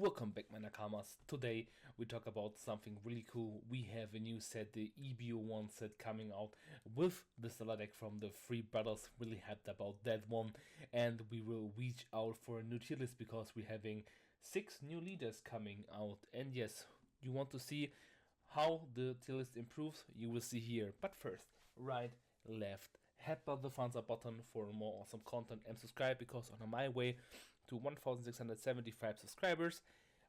Welcome back, my Nakamas. Today we talk about something really cool. We have a new set, the EB01 set coming out with the starter deck from the Three Brothers. Really hyped about that one. And we will reach out for a new tier list because we're having 6 new leaders coming out. And yes, you want to see how the tier list improves, you will see here. But first, right, left, hit the thumbs up button for more awesome content and subscribe, because on my way to 1675 subscribers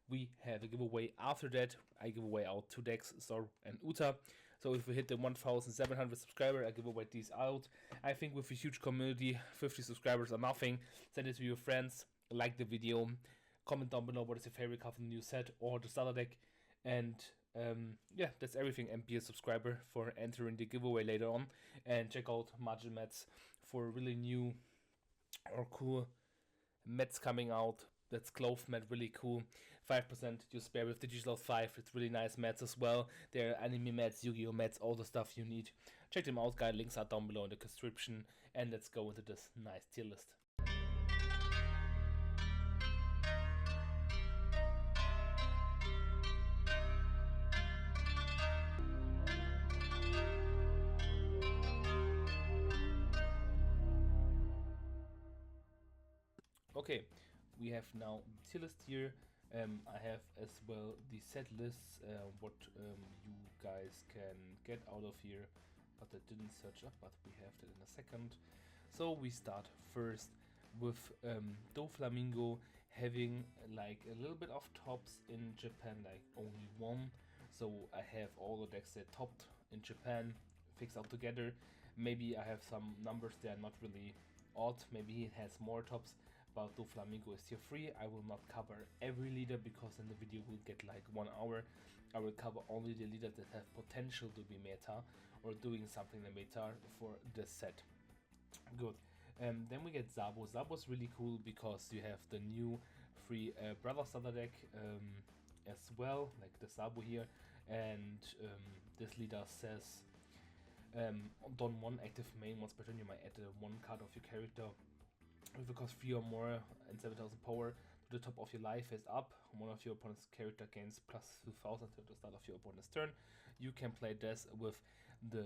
we have a giveaway. After that I give away out 2 decks, Zorro and Uta. So if we hit the 1700 subscriber, I give away these out. I think with a huge community, 50 subscribers are nothing. Send it to your friends, like the video, comment down below what is your favorite card from the new set or the starter deck, and yeah, that's everything. And be a subscriber for entering the giveaway later on, and check out margin mats for really new or cool mats coming out. That's cloth mat, really cool. 5% you spare with digislots 5. It's really nice mats as well. There are anime mats, Yu-Gi-Oh mats, all the stuff you need. Check them out, guys. Links are down below in the description. And let's go into this nice tier list. Okay, we have now tier list here. I have as well the set lists, what you guys can get out of here, but I didn't search up, but we have that in a second. So we start first with Doflamingo having like a little bit of tops in Japan, like only 1. So I have all the decks that topped in Japan fixed out together. Maybe I have some numbers that are not really odd, maybe it has more tops, but Doflamingo is tier 3. I will not cover every leader because then the video will get like 1 hour. I will cover only the leaders that have potential to be meta or doing something in the meta for this set. Good. Then we get Zabo. Zabo's really cool because you have the new Three Brother starter deck as well, like the Zabo here, and this leader says on 1 active main once per turn you might add 1 card of your character with a cost 3 or more and 7000 power to the top of your life face up. One of your opponent's character gains plus 2000 to the start of your opponent's turn. You can play this with the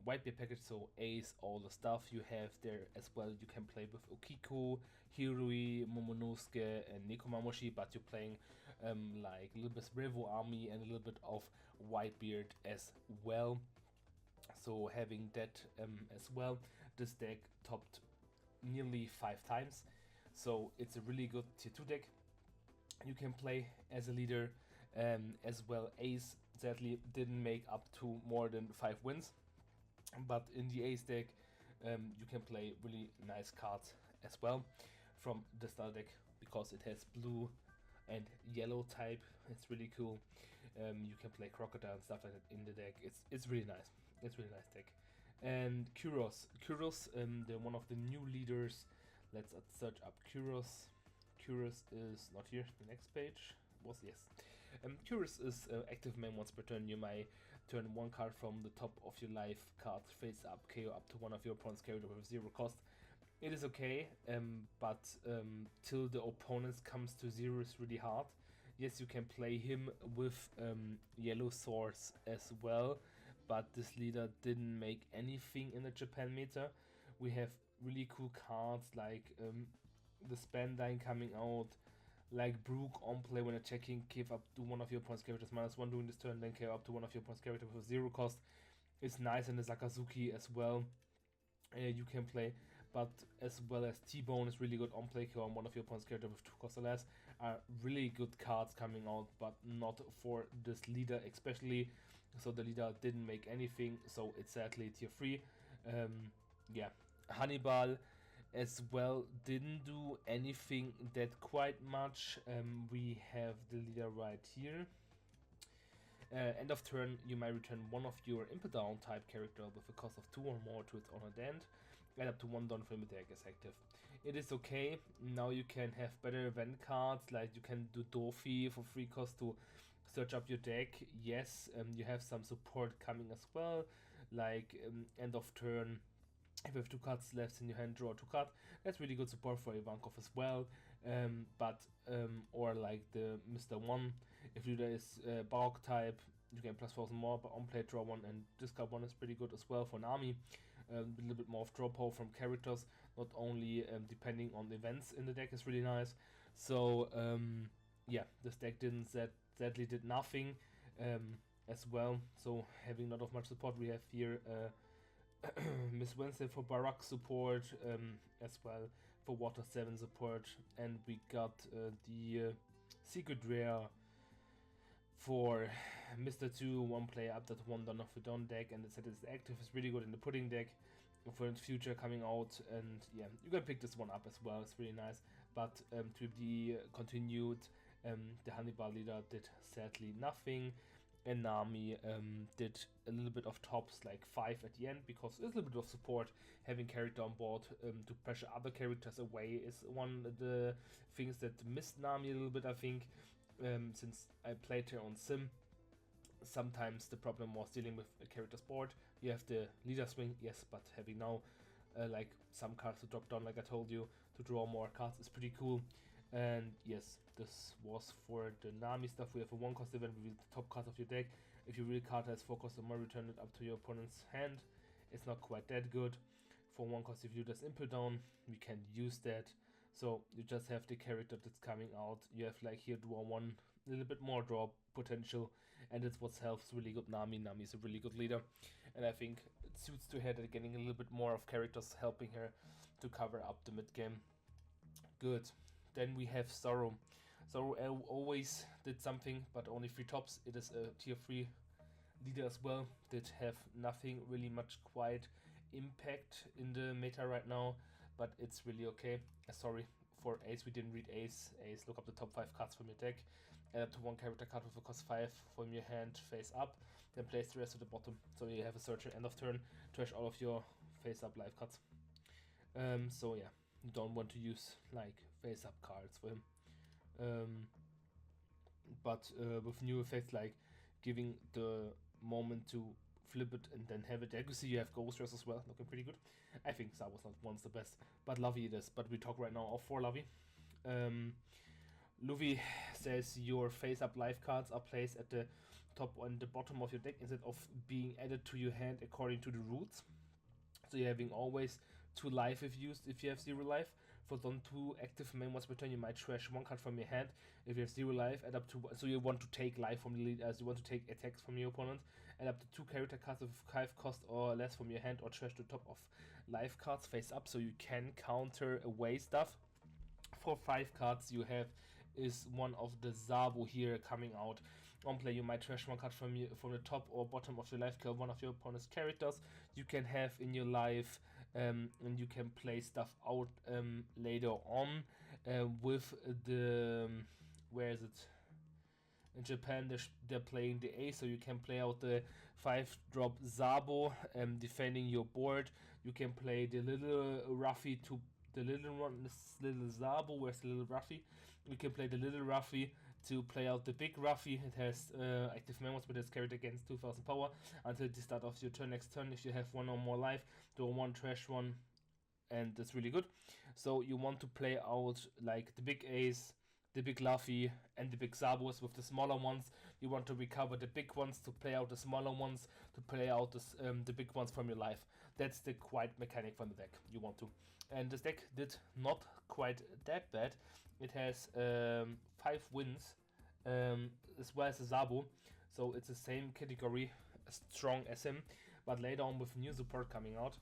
white beer package, so Ace, all the stuff you have there as well. You can play with Okiko, Hirui, Momonosuke and Nekomamushi, but you're playing like a little bit Revo army and a little bit of Whitebeard as well. So having that as well, this deck topped nearly 5 times, so it's a really good tier 2 deck. You can play as a leader as well. Ace sadly didn't make up to more than 5 wins, but in the Ace deck you can play really nice cards as well from the starter deck because it has blue and yellow type. It's really cool. You can play Crocodile and stuff like that in the deck. It's really nice. It's really nice deck. And Kuros, they're one of the new leaders. Let's search up Kuros. Kuros is not here. The next page was, yes. Kuros is active main once per turn. You might turn 1 card from the top of your life card face up, KO up to one of your opponent's character with 0 cost. It is okay, but till the opponent comes to 0 is really hard. Yes, you can play him with yellow swords as well, but this leader didn't make anything in the Japan meta. We have really cool cards like the Spandine coming out, like Brook on play when attacking, give up to one of your opponent's characters -1 during this turn, then KO up to one of your opponent's characters with 0 cost. It's nice, in the Sakazuki as well. You can play, but as well as T-Bone is really good on play, KO on one of your opponent's character with 2 cost or less. Are really good cards coming out, but not for this leader especially. So the leader didn't make anything, so it's sadly tier 3. Yeah, Hannibal as well didn't do anything that quite much. We have the leader right here. End of turn, you might return 1 of your Input Down type character with a cost of 2 or more to its honored end, and up to 1 down for the deck is active. It is okay. Now you can have better event cards, like you can do Dofi for 3 cost to search up your deck. Yes, you have some support coming as well, like end of turn. If you have 2 cards left in your hand, draw 2 cards. That's really good support for Ivankov as well. Or like the Mr. 1, if leader is bulk type, you can plus 4 more, but on play draw 1 and discard 1 is pretty good as well for Nami. A little bit more of draw power from characters, not only depending on events in the deck is really nice. So yeah, this deck sadly did nothing as well. So having not of much support, we have here Miss Wednesday for Barak support, as well for Water 7 support, and we got the Secret Rare for Mr. 2, 1 player up that 1 Dawn of the Dawn deck, and it said it's active, it's really good in the Pudding deck for the future coming out, and yeah, you can pick this one up as well, it's really nice. But to be continued, the Hannibal leader did sadly nothing, and Nami did a little bit of tops, like 5 at the end, because there's a little bit of support. Having character on board to pressure other characters away is one of the things that missed Nami a little bit, I think. Since I played her on Sim, sometimes the problem was dealing with a character's board. You have the leader swing, yes, but having now like some cards to drop down, like I told you, to draw more cards is pretty cool. And yes, this was for the Nami stuff. We have a 1-cost event, reveal the top cards of your deck. If your real card has 4 cost or more, return it up to your opponent's hand. It's not quite that good. For 1 cost, if you just input down, we can use that. So you just have the character that's coming out. You have like here draw 1, a little bit more draw potential, and it's what helps really good Nami. Nami is a really good leader, and I think it suits to her that getting a little bit more of characters helping her to cover up the mid game. Good. Then we have Zorro. Zorro always did something, but only 3 tops. It is a tier 3 leader as well. Did have nothing really much quite impact in the meta right now, but it's really okay. Sorry for Ace, we didn't read Ace. Ace, look up the top 5 cards from your deck. Add up to 1 character card with a cost 5 from your hand face up. Then place the rest at the bottom. So you have a searcher end of turn. Trash all of your face up live cards. So yeah, you don't want to use like face up cards for him. But with new effects like giving the moment to flip it and then have it there. You see you have Ghost Rares as well, looking pretty good. I think Zar was not once the best, but Lovey it is. But we talk right now of 4 Lovey. Luffy says your face up live cards are placed at the top and the bottom of your deck instead of being added to your hand according to the rules. So you're having always 2 life if used if you have 0 life. For zone 2 active main once per turn, you might trash 1 card from your hand. If you have 0 life, add up to, so you want to take life from the lead, as you want to take attacks from your opponent, add up to 2 character cards of 5 cost or less from your hand, or trash the top of life cards face up, so you can counter away stuff. For 5 cards you have is one of the Zabu here coming out. On play, you might trash 1 card from the top or bottom of your life, kill one of your opponent's characters. You can have in your life, and you can play stuff out later on with the where is it? In Japan, they're playing the A, so you can play out the 5-drop Zabo, defending your board. You can play the little Ruffy to the little one, this little Zabo. Where's the little Ruffy? You can play the little Ruffy to play out the big Ruffy. It has active members, but it's carried against 2000 power until the start of your turn. Next turn, if you have 1 or more life, draw 1, trash 1, and that's really good. So you want to play out like the big Ace, the big Luffy, and the big Zabos. With the smaller ones, you want to recover the big ones to play out the smaller ones, to play out the big ones from your life. That's the quite mechanic from the deck you want to. And this deck did not quite that bad. It has 5 wins as well as a Zabo, so it's the same category, strong as him. But later on, with new support coming out,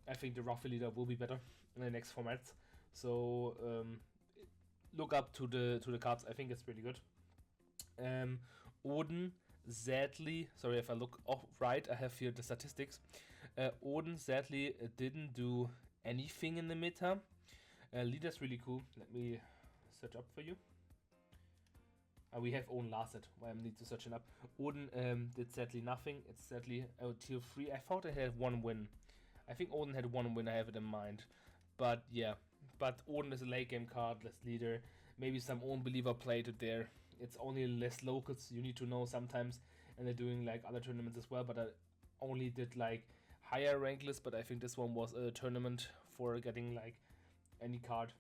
I think the Ruffy leader will be better in the next formats. So look up to the cards. I think it's pretty good. Odin, sadly, sorry if I look right, I have here the statistics. Odin sadly didn't do anything in the meta. Leader's really cool. Let me search up for you. We have Odin lasted. I need to search it up. Odin did sadly nothing. It's sadly tier 3. I thought I had 1 win. I think Odin had 1 win. I have it in mind. But yeah. But Odin is a late game card, less leader. Maybe some own believer played it there. It's only less locals. You need to know sometimes. And they're doing like other tournaments as well. But I only did like higher rank lists. But I think this one was a tournament for getting like any card.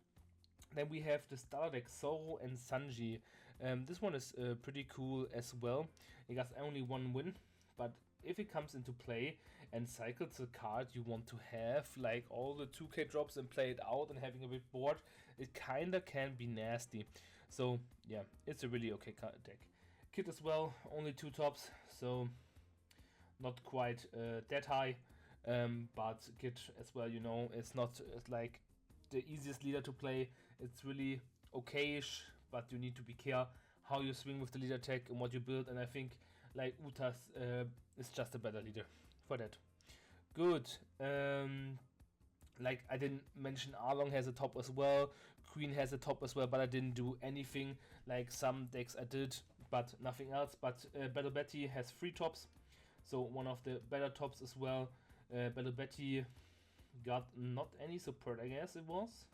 Then we have the starter deck Zorro and Sanji. This one is pretty cool as well. It got only one win, but if it comes into play and cycles a card you want to have, like all the 2k drops and play it out and having a big board, it kinda can be nasty. So yeah, it's a really okay deck. Kit as well, only 2 tops, so not quite that high. But Kit as well, you know, it's not like the easiest leader to play. It's really okayish, but you need to be care how you swing with the leader tech and what you build. And I think like Utas is just a better leader for that. Good. Like I didn't mention, Arlong has a top as well. Queen has a top as well, but I didn't do anything. Like some decks I did, but nothing else. But Battle Betty has 3 tops, so one of the better tops as well. Battle Betty got not any support, I guess it was.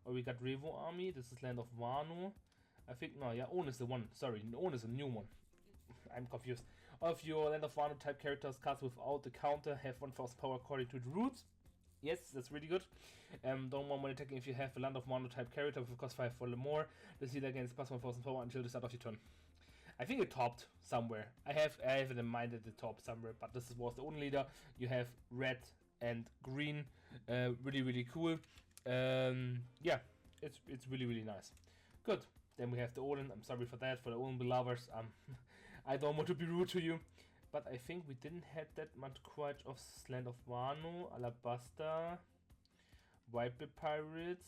Or we got Revo Army. This is Land of Wano. I think, no, yeah, Own is the one. Sorry, Own is a new one. I'm confused. Of your Land of Wano type characters, cards without the counter have 1000 power according to the roots. Yes, that's really good. Don't want money attacking if you have a Land of Wano type character with cost 5 for more. This leader gains plus 1000 power until the start of your turn. I think it topped somewhere. I have it in mind at the top somewhere, but this was the only leader. You have red and green. Really, really cool. Yeah, it's really, really nice. Good. Then we have the Odin. I'm sorry for that, for the Odin lovers. I don't want to be rude to you, but I think we didn't have that much quite of Land of Wano, Alabasta, White Pirates,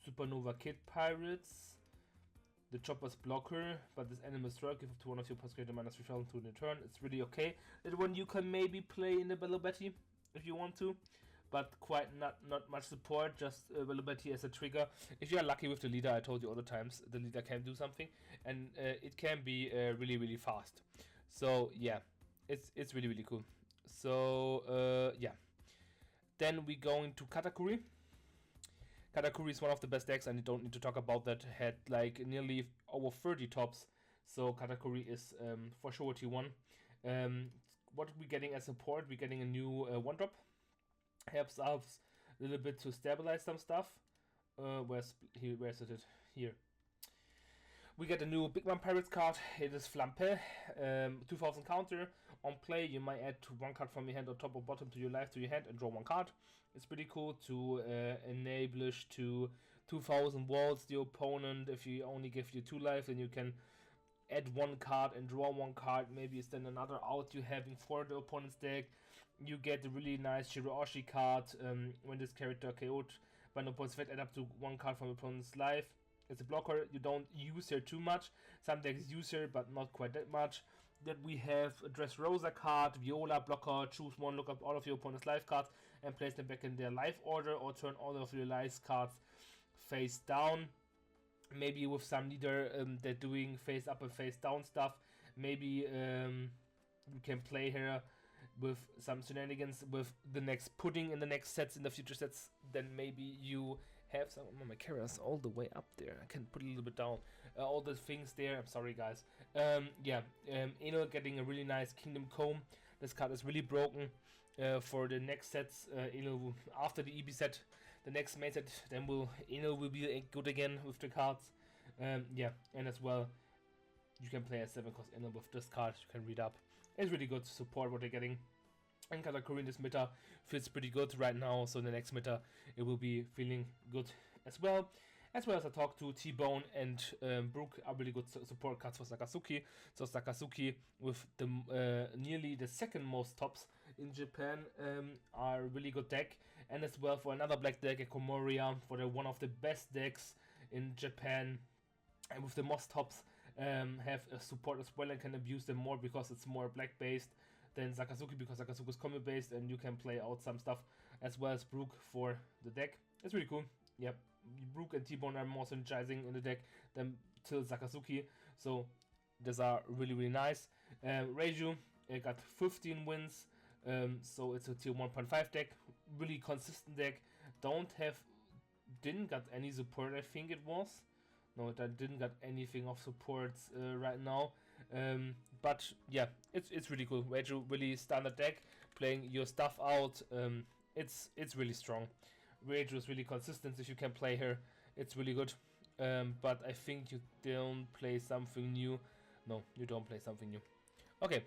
Supernova Kid Pirates, the Chopper's Blocker, but this animal strike, give up to one of your plus greater minus 3000 to the turn. It's really okay. That one you can maybe play in the Battle Betty if you want to, but quite not much support, just Battle Betty as a trigger. If you are lucky with the leader, I told you all the times, the leader can do something, and it can be really, really fast. So yeah, it's really, really cool. So yeah. Then we go into Katakuri. Katakuri is one of the best decks, and you don't need to talk about that. Had like nearly over 30 tops, so Katakuri is for sure a T1. What are we getting as support? We're getting a new 1-drop. Helps us a little bit to stabilize some stuff. Where's it? Here. We get a new Big Man Pirates card. It is Flampe. 2000 counter. On play, you might add 1 card from your hand or top or bottom to your life to your hand and draw 1 card. It's pretty cool to enable to 2000 walls the opponent. If you only give you 2 life, then you can add 1 card and draw 1 card. Maybe it's then another out you having for the opponent's deck. You get a really nice Shirooshi card when this character KO'd by an opponent's effect, add up to 1 card from opponent's life. It's a blocker. You don't use her too much. Some decks use her, but not quite that much. Then we have a Dressrosa card, Viola blocker. Choose 1, look up all of your opponent's life cards and place them back in their life order, or turn all of your life cards face down. Maybe with some leader they're doing face up and face down stuff. Maybe you can play her with some shenanigans with the next pudding in the next sets, in the future sets. Then maybe you have some. Oh, my camera's all the way up there. I can put it a little bit down. All the things there. I'm sorry, guys. Yeah, Enel getting a really nice Kingdom Comb. This card is really broken for the next sets. Enel after the EB set, the next main set, then Enel will be good again with the cards. Yeah, and as well, you can play a 7-cost Enel with this card. You can read up. It's really good to support what they're getting. And Katakuri in this meta feels pretty good right now, so in the next meta it will be feeling good as well. As well as I talked to T-Bone and Brook are really good support cards for Sakazuki. So Sakazuki with the nearly the second most tops in Japan are a really good deck. And as well for another black deck, a Komoria, for one of the best decks in Japan. And with the most tops have a support as well and can abuse them more because it's more black based than Sakazuki, because Sakazuki is combo based and you can play out some stuff, as well as Brook for the deck. It's really cool. Yep, Brook and T-Bone are more synergizing in the deck than till Sakazuki, so these are really, really nice. Reiju got 15 wins, so it's a tier 1.5 deck, really consistent deck. Didn't got any support, I think it was. No, that didn't got anything of supports right now. But yeah, it's really cool. Reiju, really standard deck, playing your stuff out. It's really strong. Reiju is really consistent. If you can play her It's really good. But I think you don't play something new. No, you don't play something new. Okay,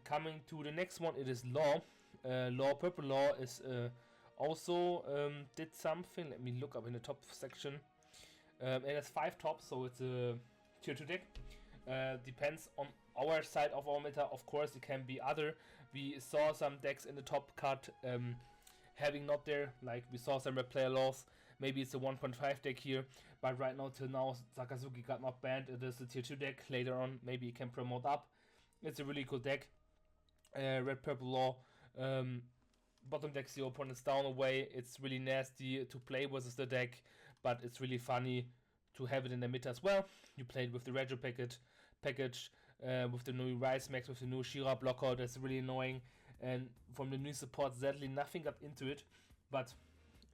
coming to the next one, it is Law. Purple Law is also did something. Let me look up in the top section. It has 5 tops, so it's a tier 2 deck. Depends on our side of our meta. Of course, it can be other. We saw some decks in the top cut having not there, like we saw some red player laws. Maybe it's a 1.5 deck here, but right now till now Sakazuki got not banned. It is a tier 2 deck. Later on maybe it can promote up. It's a really cool deck. Red Purple Law. Bottom deck 0 opponents down away. It's really nasty to play versus the deck, but it's really funny to have it in the meta as well. You play it with the Retro package with the new Rise Max, with the new Shira blocker. That's really annoying. And from the new support, sadly nothing got into it, but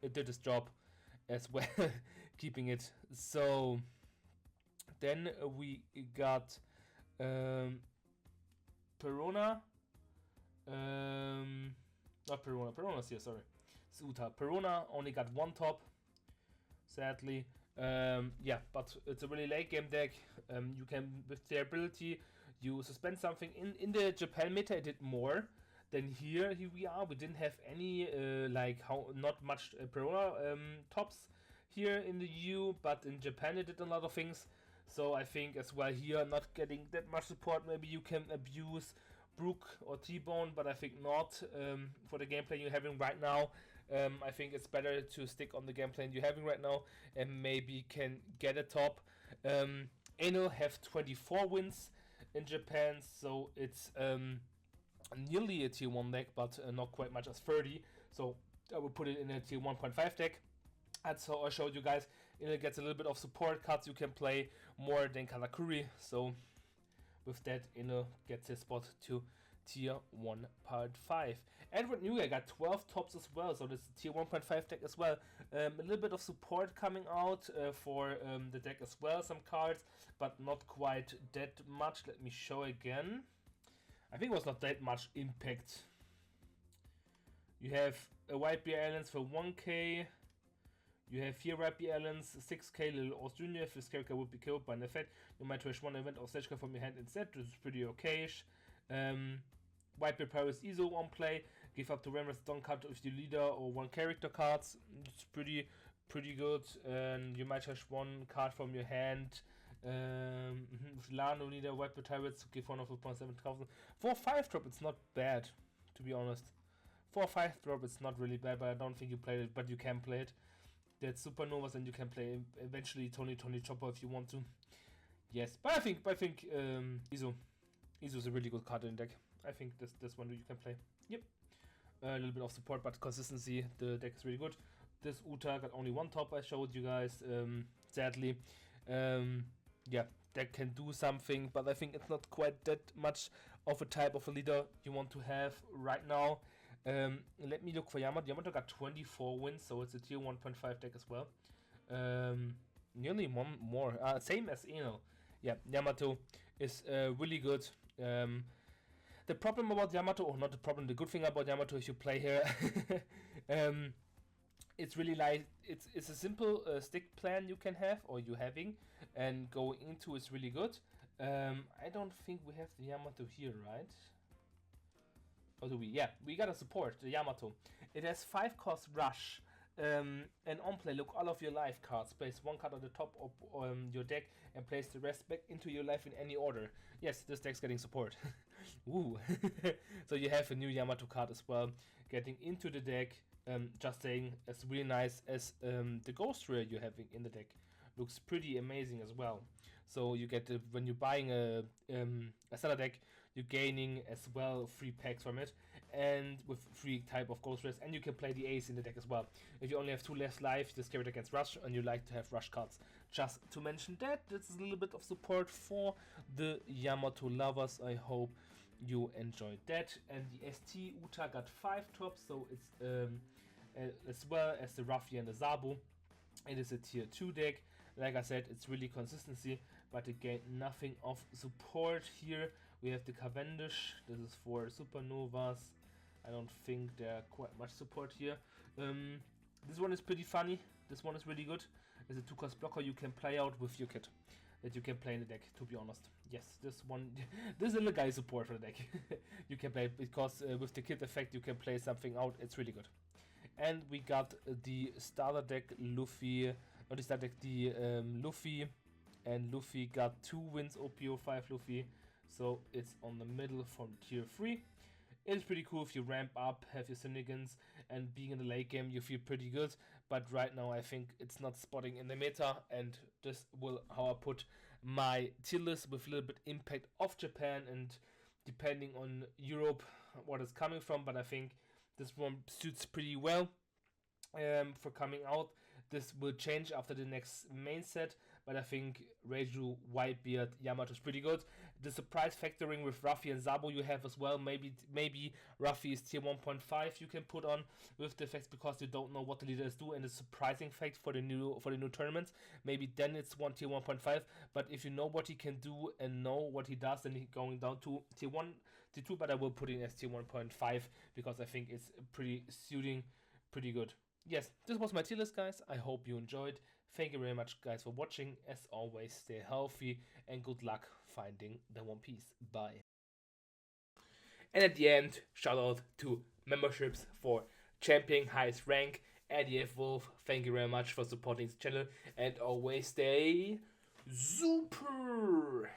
it did its job as well, keeping it. So then we got Perona. Not Perona. Perona's here, sorry. It's Uta. Perona only got 1 top, sadly. Yeah, but it's a really late game deck. You can, with their ability, you suspend something. In the Japan meta, it did more than here. Here we are. We didn't have any, not much Perona tops here in the EU, but in Japan it did a lot of things. So I think as well here, not getting that much support. Maybe you can abuse Brook or T-Bone, but I think not for the gameplay you're having right now. I think it's better to stick on the gameplay you're having right now and maybe can get a top. Eno have 24 wins in Japan, so it's nearly a tier 1 deck, but not quite much as 30. So I will put it in a tier 1.5 deck. That's how I showed you guys. It gets a little bit of support cards you can play more than Karakuri. So with that, Eno gets his spot to tier 1.5. Edward Newell got 12 tops as well, so this is tier 1.5 deck as well. A little bit of support coming out for the deck as well, some cards, but not quite that much. Let me show again. I think it was not that much impact. You have a White Bear Islands for 1k. You have here White Bear Islands, 6k Little Oz Jr. If this character would be killed by an effect, you might trash 1 event or stage card from your hand instead. This is pretty okay-ish. White Bear Pirates ESO on play. Give up to Ramrus Don card if you leader or 1 character cards. It's pretty good. And you might trash 1 card from your hand. With Lano leader, White Bear Pirates, give 1 of 4.7,000. 4-5 drop, it's not bad, to be honest. 4-5 drop, it's not really bad, but I don't think you played it, but you can play it. That's Supernovas, and you can play eventually Tony Chopper if you want to. Yes, but I think Iso is a really good card in the deck. I think this one you can play. Yep. A little bit of support, but consistency, the deck is really good. This Uta got only 1 top, I showed you guys, sadly. Yeah, deck can do something, but I think it's not quite that much of a type of a leader you want to have right now. Let me look for Yamato. Yamato got 24 wins, so it's a tier 1.5 deck as well. Nearly 1 more. Same as Eno. Yeah, Yamato is really good. The problem about Yamato, or not the problem, the good thing about Yamato if you play here, it's really like, it's a simple stick plan you can have, or you having, and going into is really good. I don't think we have the Yamato here, right? Or do we? Yeah, we gotta support the Yamato. It has 5 cost rush. And on play, look all of your life cards. Place 1 card on the top of your deck and place the rest back into your life in any order. Yes, this deck's getting support. Woo! So you have a new Yamato card as well getting into the deck. Just saying, it's really nice as the Ghost Rare you're having in the deck. Looks pretty amazing as well. So you get when you're buying a starter deck, you're gaining as well 3 packs from it, and with 3 type of Ghost Rares, and you can play the Ace in the deck as well. If you only have 2 left life, this character gets Rush, and you like to have Rush cards. Just to mention that, this is a little bit of support for the Yamato lovers. I hope you enjoyed that. And the ST Uta got 5 tops, so it's as well as the Ruffy and the Zabu. It is a tier 2 deck. Like I said, it's really consistency, but again, nothing of support here. We have the Cavendish. This is for Supernovas. I don't think there are quite much support here. This one is pretty funny. This one is really good. is a 2-cost blocker you can play out with your kit. That you can play in the deck, to be honest. Yes, this one, this is a little guy support for the deck. You can play, because with the kit effect you can play something out, it's really good. And we got the starter deck Luffy, not the starter deck, the Luffy, and Luffy got 2 wins OPO5 Luffy, so it's on the middle from tier 3. It's pretty cool if you ramp up, have your Syndicants, and being in the late game you feel pretty good, but right now I think it's not spotting in the meta, and this will how I put my tier list with a little bit impact of Japan and depending on Europe what is coming from, but I think this one suits pretty well for coming out. This will change after the next main set, but I think Reiju, Whitebeard, Yamato is pretty good. The surprise factoring with Ruffy and Zabo you have as well. Maybe Ruffy is tier 1.5 you can put on with the effects because you don't know what the leaders do, and the surprising fact for the new tournaments. Maybe then it's tier 1.5, but if you know what he can do and know what he does, then he's going down to tier 1, tier 2, but I will put it as tier 1.5 because I think it's pretty suiting, pretty good. Yes, this was my tier list, guys. I hope you enjoyed. Thank you very much, guys, for watching. As always, stay healthy and good luck finding the One Piece. Bye. And at the end, shout out to memberships for champion highest rank. ADF Wolf, thank you very much for supporting this channel. And always stay super.